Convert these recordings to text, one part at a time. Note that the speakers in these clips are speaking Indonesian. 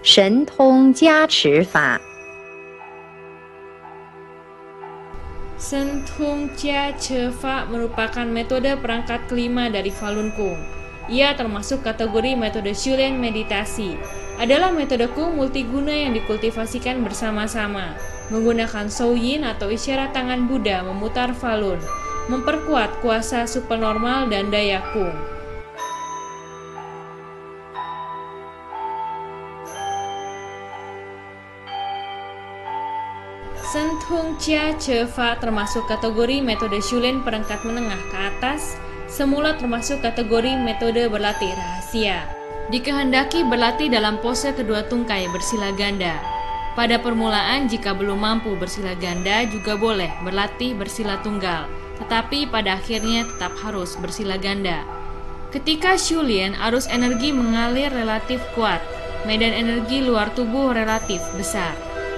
神通加持法。 Shen Tong Jia Ce Fa merupakan metode perangkat kelima dari Falun Gong. Ia termasuk kategori metode Shulen meditasi. Adalah metode Kung multiguna yang dikultivasikan bersama-sama, menggunakan Shouyin atau isyarat tangan Buddha memutar Falun, memperkuat kuasa supernormal dan daya Kung. Shen Tong Jia Ce Fa termasuk kategori metode Shulen perangkat menengah ke atas, semula termasuk kategori metode berlatih rahasia. Dikehendaki berlatih dalam pose kedua tungkai bersila ganda. Pada permulaan jika belum mampu bersila ganda juga boleh berlatih bersila tunggal, tetapi pada akhirnya tetap harus bersila ganda. Ketika Shulen, arus energi mengalir relatif kuat, medan energi luar tubuh relatif besar.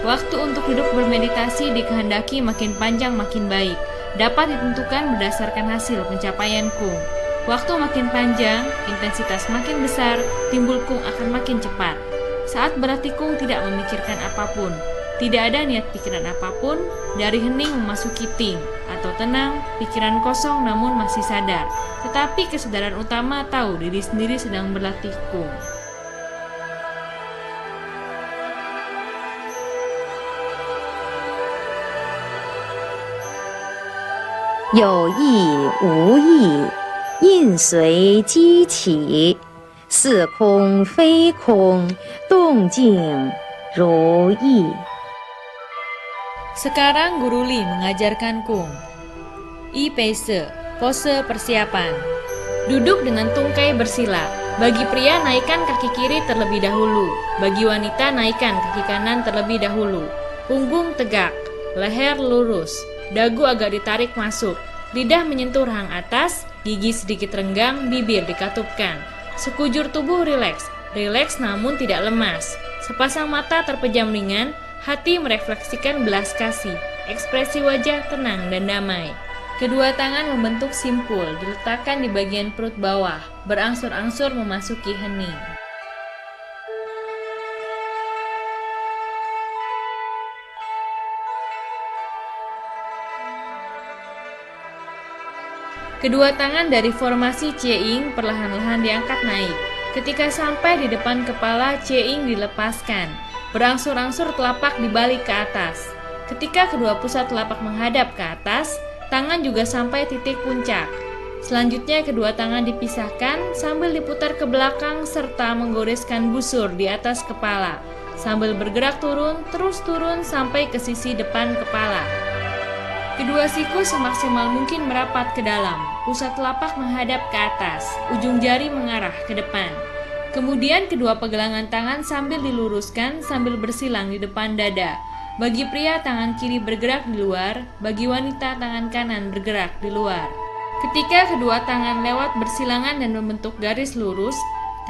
Waktu untuk duduk bermeditasi dikehendaki makin panjang makin baik, dapat ditentukan berdasarkan hasil pencapaian Kung. Waktu makin panjang, intensitas makin besar, timbul Kung akan makin cepat. Saat berlatih Kung tidak memikirkan apapun, tidak ada niat pikiran apapun, dari hening memasuki ting, atau tenang, pikiran kosong namun masih sadar. Tetapi kesadaran utama tahu diri sendiri sedang berlatih Kung. 有意无意，印随机起，似空非空，动静如意。 Sekarang Guru Li mengajarkan Kung. I Paise, pose persiapan. Duduk dengan tungkai bersila. Bagi pria naikkan kaki kiri terlebih dahulu. Bagi wanita naikkan kaki kanan terlebih dahulu. Punggung tegak, leher lurus, dagu agak ditarik masuk, lidah menyentuh rahang atas, gigi sedikit renggang, bibir dikatupkan. Sekujur tubuh rileks, rileks namun tidak lemas. Sepasang mata terpejam ringan, hati merefleksikan belas kasih, ekspresi wajah tenang dan damai. Kedua tangan membentuk simpul, diletakkan di bagian perut bawah, berangsur-angsur memasuki hening. Kedua tangan dari formasi Cie-ing perlahan-lahan diangkat naik. Ketika sampai di depan kepala, Cie-ing dilepaskan. Berangsur-angsur telapak dibalik ke atas. Ketika kedua pusat telapak menghadap ke atas, tangan juga sampai titik puncak. Selanjutnya kedua tangan dipisahkan sambil diputar ke belakang serta menggoreskan busur di atas kepala. Sambil bergerak turun, terus turun sampai ke sisi depan kepala. Kedua siku semaksimal mungkin merapat ke dalam, pusat telapak menghadap ke atas, ujung jari mengarah ke depan. Kemudian kedua pegangan tangan sambil diluruskan sambil bersilang di depan dada. Bagi pria tangan kiri bergerak di luar, bagi wanita tangan kanan bergerak di luar. Ketika kedua tangan lewat bersilangan dan membentuk garis lurus,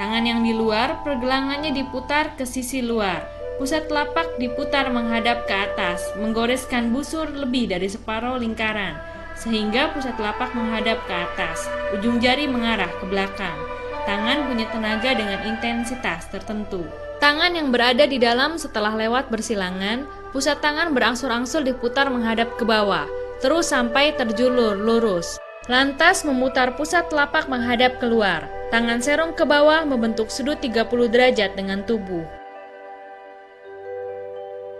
tangan yang di luar pergelangannya diputar ke sisi luar. Pusat telapak diputar menghadap ke atas, menggoreskan busur lebih dari separuh lingkaran, sehingga pusat telapak menghadap ke atas, ujung jari mengarah ke belakang. Tangan punya tenaga dengan intensitas tertentu. Tangan yang berada di dalam setelah lewat bersilangan, pusat tangan berangsur-angsur diputar menghadap ke bawah, terus sampai terjulur lurus. Lantas memutar pusat telapak menghadap keluar. Tangan serong ke bawah membentuk sudut 30 derajat dengan tubuh.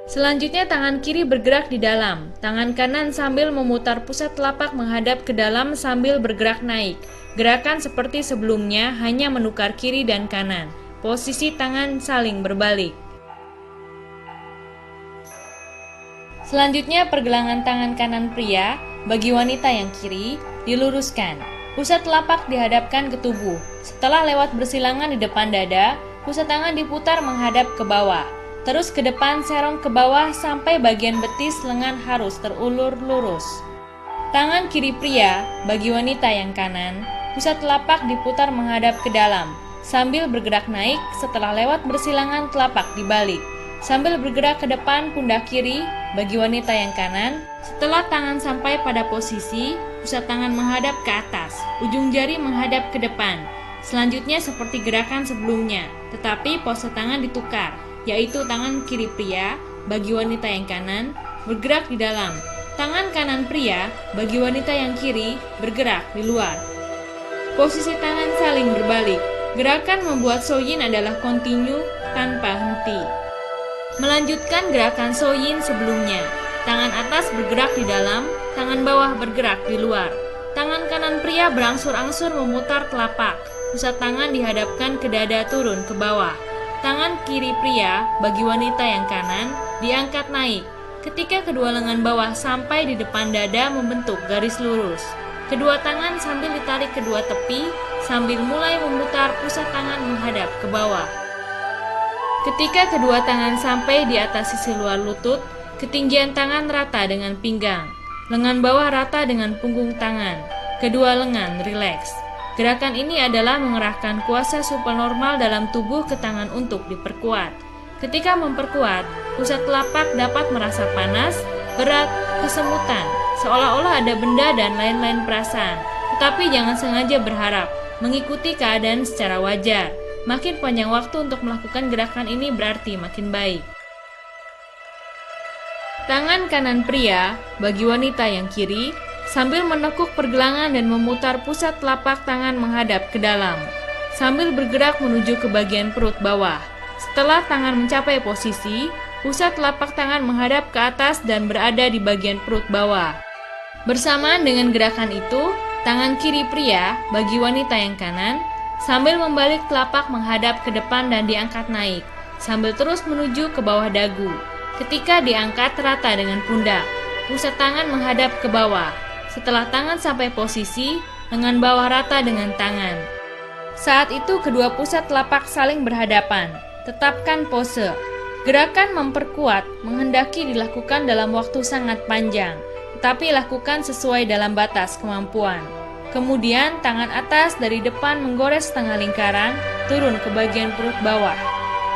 Selanjutnya tangan kiri bergerak di dalam, tangan kanan sambil memutar pusat telapak menghadap ke dalam sambil bergerak naik. Gerakan seperti sebelumnya hanya menukar kiri dan kanan. Posisi tangan saling berbalik. Selanjutnya pergelangan tangan kanan pria, bagi wanita yang kiri, diluruskan. Pusat telapak dihadapkan ke tubuh. Setelah lewat bersilangan di depan dada, pusat tangan diputar menghadap ke bawah. Terus ke depan serong ke bawah sampai bagian betis lengan harus terulur lurus. Tangan kiri pria, bagi wanita yang kanan, pusat telapak diputar menghadap ke dalam, sambil bergerak naik setelah lewat bersilangan telapak dibalik. Sambil bergerak ke depan pundak kiri, bagi wanita yang kanan, setelah tangan sampai pada posisi, pusat tangan menghadap ke atas, ujung jari menghadap ke depan. Selanjutnya seperti gerakan sebelumnya, tetapi pose tangan ditukar. yaitu tangan kiri pria bagi wanita yang kanan bergerak di dalam, tangan kanan pria bagi wanita yang kiri bergerak di luar. Posisi tangan saling berbalik. Gerakan membuat Soyin adalah kontinu tanpa henti. Melanjutkan gerakan Soyin sebelumnya, tangan atas bergerak di dalam, tangan bawah bergerak di luar. Tangan kanan pria berangsur-angsur memutar telapak, pusat tangan dihadapkan ke dada turun ke bawah. Tangan kiri pria bagi wanita yang kanan diangkat naik, ketika kedua lengan bawah sampai di depan dada membentuk garis lurus. Kedua tangan sambil ditarik kedua tepi, sambil mulai memutar pusat tangan menghadap ke bawah. Ketika kedua tangan sampai di atas sisi luar lutut, ketinggian tangan rata dengan pinggang. Lengan bawah rata dengan punggung tangan, kedua lengan rileks. Gerakan ini adalah mengerahkan kuasa supernormal dalam tubuh ke tangan untuk diperkuat. Ketika memperkuat, pusat telapak dapat merasa panas, berat, kesemutan, seolah-olah ada benda dan lain-lain perasaan. Tetapi jangan sengaja berharap, mengikuti keadaan secara wajar. Makin panjang waktu untuk melakukan gerakan ini berarti makin baik. Tangan kanan pria bagi wanita yang kiri sambil menekuk pergelangan dan memutar pusat telapak tangan menghadap ke dalam, sambil bergerak menuju ke bagian perut bawah. Setelah tangan mencapai posisi, pusat telapak tangan menghadap ke atas dan berada di bagian perut bawah. Bersamaan dengan gerakan itu, tangan kiri pria bagi wanita yang kanan sambil membalik telapak menghadap ke depan dan diangkat naik, sambil terus menuju ke bawah dagu. Ketika diangkat rata dengan pundak, pusat tangan menghadap ke bawah. Setelah tangan sampai posisi, lengan bawah rata dengan tangan. Saat itu kedua pusat telapak saling berhadapan. Tetapkan pose. Gerakan memperkuat menghendaki dilakukan dalam waktu sangat panjang, tetapi lakukan sesuai dalam batas kemampuan. Kemudian tangan atas dari depan menggores setengah lingkaran, turun ke bagian perut bawah.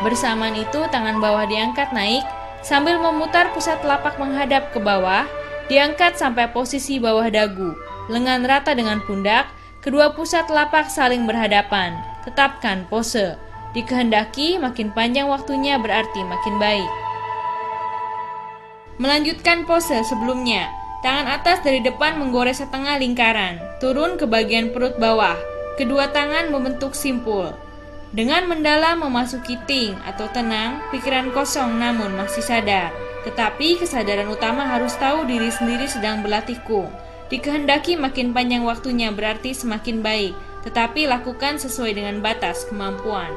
Bersamaan itu tangan bawah diangkat naik, sambil memutar pusat telapak menghadap ke bawah, diangkat sampai posisi bawah dagu, lengan rata dengan pundak, kedua pusat telapak saling berhadapan. Tetapkan pose. Dikehendaki makin panjang waktunya berarti makin baik. Melanjutkan pose sebelumnya, tangan atas dari depan menggores setengah lingkaran, turun ke bagian perut bawah, kedua tangan membentuk simpul. Dengan mendalam memasuki ting atau tenang, pikiran kosong namun masih sadar. Tetapi kesadaran utama harus tahu diri sendiri sedang berlatih kung. Dikehendaki makin panjang waktunya berarti semakin baik, tetapi lakukan sesuai dengan batas kemampuan.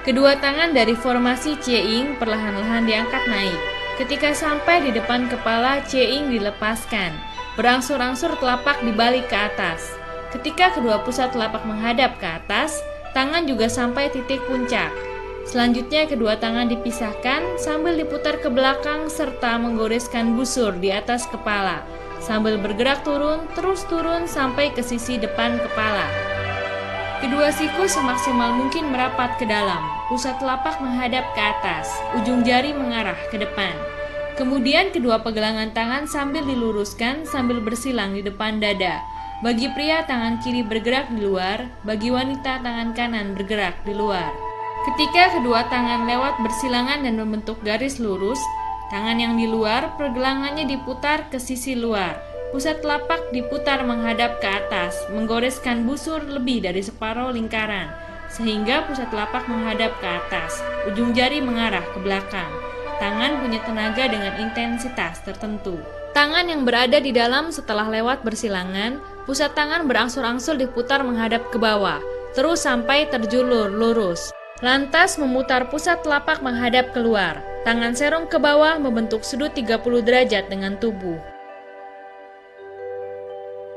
Kedua tangan dari formasi Cie-ing perlahan-lahan diangkat naik. Ketika sampai di depan kepala, Cie-ing dilepaskan. Berangsur-angsur telapak dibalik ke atas. Ketika kedua pusat telapak menghadap ke atas, tangan juga sampai titik puncak. Selanjutnya kedua tangan dipisahkan sambil diputar ke belakang serta menggoreskan busur di atas kepala. Sambil bergerak turun, terus turun sampai ke sisi depan kepala. Kedua siku semaksimal mungkin merapat ke dalam, pusat telapak menghadap ke atas, ujung jari mengarah ke depan. Kemudian kedua pegangan tangan sambil diluruskan sambil bersilang di depan dada. Bagi pria tangan kiri bergerak di luar, bagi wanita tangan kanan bergerak di luar. Ketika kedua tangan lewat bersilangan dan membentuk garis lurus, tangan yang di luar pergelangannya diputar ke sisi luar. Pusat telapak diputar menghadap ke atas, menggoreskan busur lebih dari separuh lingkaran, sehingga pusat telapak menghadap ke atas, ujung jari mengarah ke belakang. Tangan punya tenaga dengan intensitas tertentu. Tangan yang berada di dalam setelah lewat bersilangan, pusat tangan berangsur-angsur diputar menghadap ke bawah, terus sampai terjulur lurus. Lantas memutar pusat telapak menghadap keluar, tangan serong ke bawah membentuk sudut 30 derajat dengan tubuh.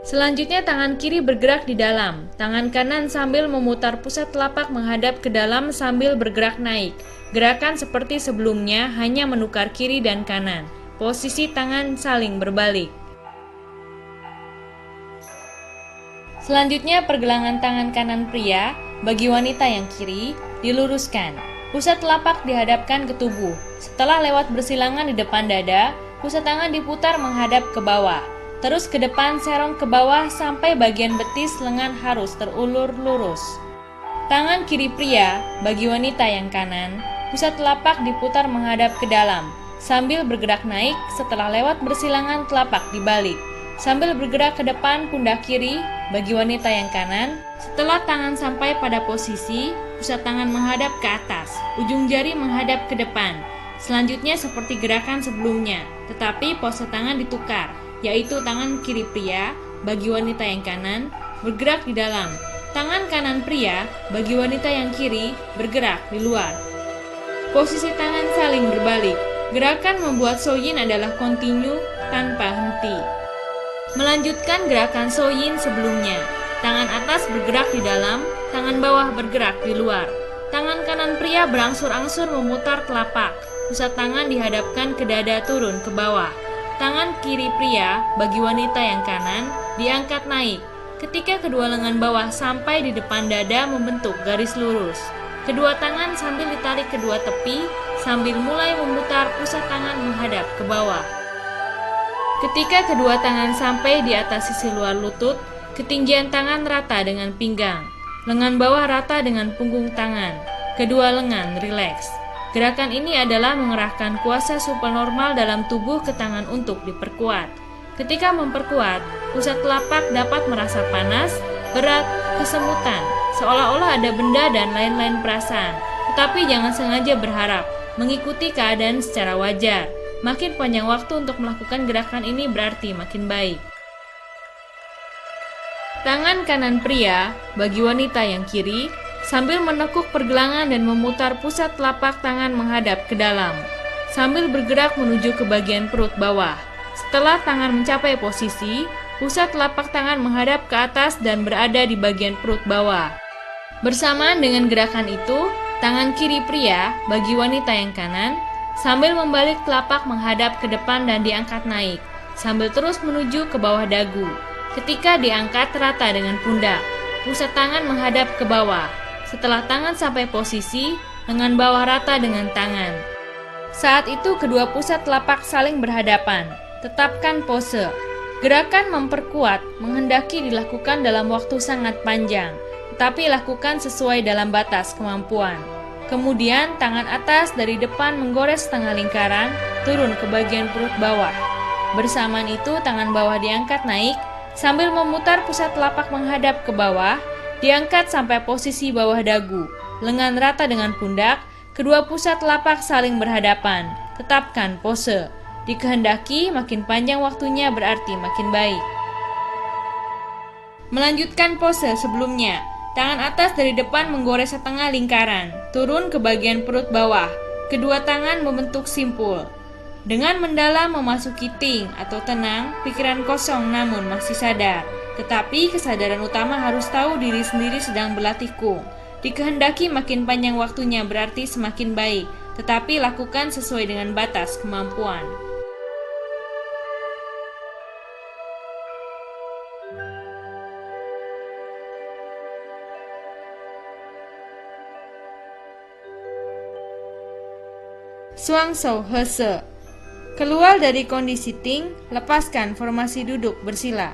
Selanjutnya tangan kiri bergerak di dalam, tangan kanan sambil memutar pusat telapak menghadap ke dalam sambil bergerak naik. Gerakan seperti sebelumnya hanya menukar kiri dan kanan. Posisi tangan saling berbalik. Selanjutnya, pergelangan tangan kanan pria bagi wanita yang kiri diluruskan. Pusat telapak dihadapkan ke tubuh. Setelah lewat bersilangan di depan dada, pusat tangan diputar menghadap ke bawah. Terus ke depan serong ke bawah sampai bagian betis lengan harus terulur lurus. Tangan kiri pria bagi wanita yang kanan, pusat telapak diputar menghadap ke dalam, sambil bergerak naik setelah lewat bersilangan telapak dibalik. Sambil bergerak ke depan pundak kiri bagi wanita yang kanan, setelah tangan sampai pada posisi, pusat tangan menghadap ke atas, ujung jari menghadap ke depan. Selanjutnya seperti gerakan sebelumnya, tetapi pose tangan ditukar, yaitu tangan kiri pria bagi wanita yang kanan bergerak di dalam, tangan kanan pria bagi wanita yang kiri bergerak di luar. Posisi tangan saling berbalik. Gerakan membuat Soyin adalah kontinu tanpa henti. Melanjutkan gerakan Soyin sebelumnya, tangan atas bergerak di dalam, tangan bawah bergerak di luar. Tangan kanan pria berangsur-angsur memutar telapak, pusat tangan dihadapkan ke dada turun ke bawah. Tangan kiri pria bagi wanita yang kanan diangkat naik, ketika kedua lengan bawah sampai di depan dada membentuk garis lurus. Kedua tangan sambil ditarik kedua tepi, sambil mulai memutar pusat tangan menghadap ke bawah. Ketika kedua tangan sampai di atas sisi luar lutut, ketinggian tangan rata dengan pinggang, lengan bawah rata dengan punggung tangan, kedua lengan rileks. Gerakan ini adalah mengerahkan kuasa supranormal dalam tubuh ke tangan untuk diperkuat. Ketika memperkuat, pusat telapak dapat merasa panas, berat, kesemutan, seolah-olah ada benda dan lain-lain perasaan. Tetapi jangan sengaja berharap mengikuti keadaan secara wajar. Makin panjang waktu untuk melakukan gerakan ini berarti makin baik. Tangan kanan pria bagi wanita yang kiri sambil menekuk pergelangan dan memutar pusat telapak tangan menghadap ke dalam, sambil bergerak menuju ke bagian perut bawah. Setelah tangan mencapai posisi, pusat telapak tangan menghadap ke atas dan berada di bagian perut bawah. Bersamaan dengan gerakan itu, tangan kiri pria bagi wanita yang kanan sambil membalik telapak menghadap ke depan dan diangkat naik, sambil terus menuju ke bawah dagu. Ketika diangkat rata dengan pundak, pusat tangan menghadap ke bawah. Setelah tangan sampai posisi, lengan bawah rata dengan tangan. Saat itu kedua pusat telapak saling berhadapan. Tetapkan pose. Gerakan memperkuat menghendaki dilakukan dalam waktu sangat panjang, tetapi lakukan sesuai dalam batas kemampuan. Kemudian tangan atas dari depan menggores setengah lingkaran, turun ke bagian perut bawah. Bersamaan itu tangan bawah diangkat naik, sambil memutar pusat telapak menghadap ke bawah, diangkat sampai posisi bawah dagu, lengan rata dengan pundak, kedua pusat telapak saling berhadapan. Tetapkan pose. Dikehendaki makin panjang waktunya berarti makin baik. Melanjutkan pose sebelumnya. Tangan atas dari depan menggores setengah lingkaran, turun ke bagian perut bawah. Kedua tangan membentuk simpul. Dengan mendalam memasuki ting atau tenang, pikiran kosong namun masih sadar. Tetapi kesadaran utama harus tahu diri sendiri sedang berlatih kung. Dikehendaki makin panjang waktunya berarti semakin baik, tetapi lakukan sesuai dengan batas kemampuan. Suangso Hese. Keluar dari kondisi ting, lepaskan formasi duduk bersila.